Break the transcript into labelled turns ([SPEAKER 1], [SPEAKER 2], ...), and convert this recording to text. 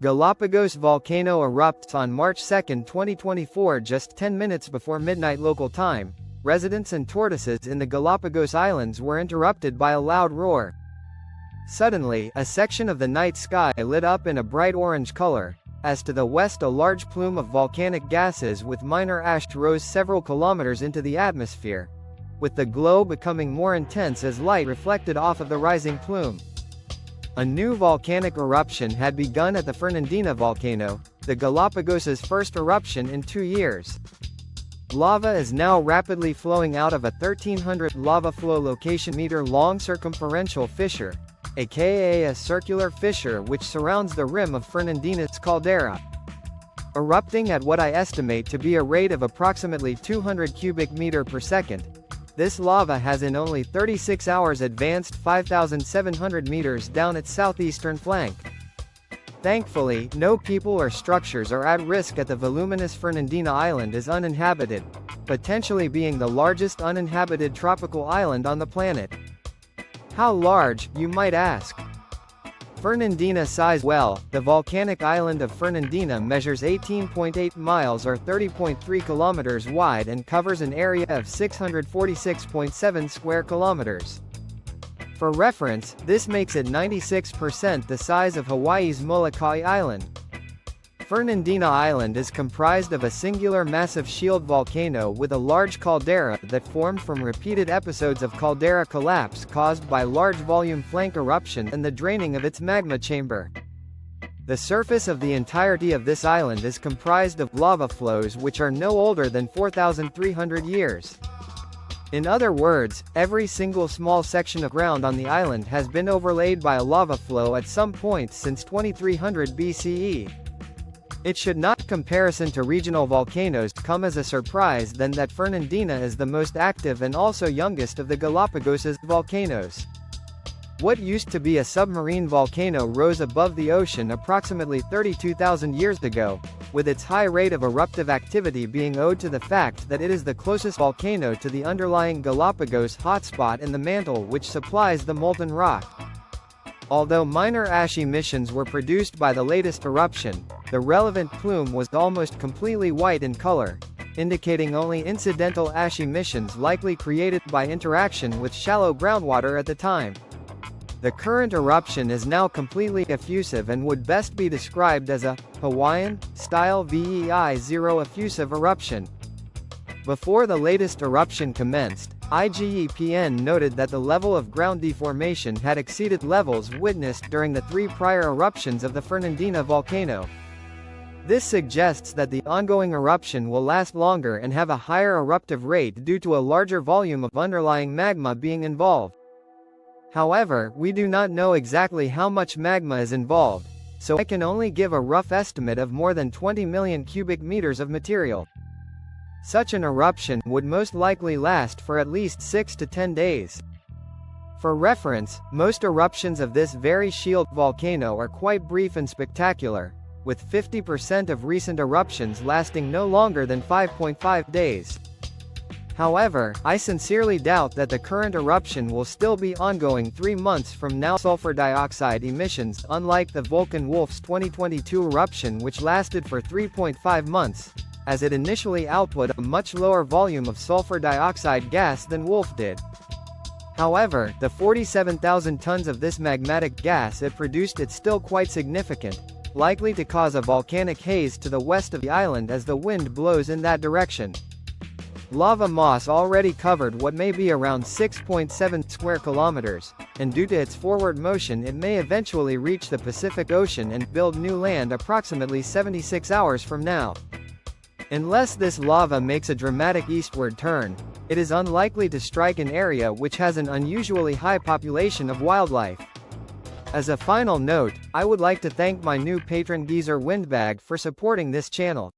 [SPEAKER 1] Galapagos Volcano erupts on March 2, 2024 just 10 minutes before midnight local time. Residents and tortoises in the Galapagos Islands were interrupted by a loud roar. Suddenly, a section of the night sky lit up in a bright orange color. As to the west, a large plume of volcanic gases with minor ash rose several kilometers into the atmosphere, with the glow becoming more intense as light reflected off of the rising plume. A new volcanic eruption had begun at the Fernandina Volcano, the Galapagos' first eruption in 2 years. Lava is now rapidly flowing out of a 1,300 lava flow location-meter-long circumferential fissure, aka a circular fissure which surrounds the rim of Fernandina's caldera. Erupting at what I estimate to be a rate of approximately 200 cubic meter per second, this lava has in only 36 hours advanced 5,700 meters down its southeastern flank. Thankfully, no people or structures are at risk at the voluminous Fernandina Island is uninhabited, potentially being the largest uninhabited tropical island on the planet. How large, you might ask? Fernandina size. Well, the volcanic island of Fernandina measures 18.8 miles or 30.3 kilometers wide and covers an area of 646.7 square kilometers. For reference, this makes it 96% the size of Hawaii's Molokai Island. Fernandina Island is comprised of a singular massive shield volcano with a large caldera that formed from repeated episodes of caldera collapse caused by large volume flank eruption and the draining of its magma chamber. The surface of the entirety of this island is comprised of lava flows which are no older than 4,300 years. In other words, every single small section of ground on the island has been overlaid by a lava flow at some point since 2300 BCE. It should not comparison to regional volcanoes come as a surprise then that Fernandina is the most active and also youngest of the Galapagos volcanoes. What used to be a submarine volcano rose above the ocean approximately 32,000 years ago, with its high rate of eruptive activity being owed to the fact that it is the closest volcano to the underlying Galapagos hotspot in the mantle which supplies the molten rock. Although minor ash emissions were produced by the latest eruption, the relevant plume was almost completely white in color, indicating only incidental ash emissions likely created by interaction with shallow groundwater at the time. The current eruption is now completely effusive and would best be described as a Hawaiian-style VEI-0 effusive eruption. Before the latest eruption commenced, IGEPN noted that the level of ground deformation had exceeded levels witnessed during the 3 prior eruptions of the Fernandina volcano. This suggests that the ongoing eruption will last longer and have a higher eruptive rate due to a larger volume of underlying magma being involved. However, we do not know exactly how much magma is involved, so I can only give a rough estimate of more than 20 million cubic meters of material. Such an eruption would most likely last for at least 6 to 10 days. For reference, most eruptions of this very shield volcano are quite brief and spectacular, with 50% of recent eruptions lasting no longer than 5.5 days. However, I sincerely doubt that the current eruption will still be ongoing 3 months from now. Sulfur dioxide emissions, unlike the Volcan Wolf's 2022 eruption which lasted for 3.5 months, as it initially output a much lower volume of sulfur dioxide gas than Wolf did. However, the 47,000 tons of this magmatic gas it produced is still quite significant, likely to cause a volcanic haze to the west of the island as the wind blows in that direction. Lava mass already covered what may be around 6.7 square kilometers, and due to its forward motion it may eventually reach the Pacific Ocean and build new land approximately 76 hours from now. Unless this lava makes a dramatic eastward turn, it is unlikely to strike an area which has an unusually high population of wildlife. As a final note, I would like to thank my new patron Geezer Windbag for supporting this channel.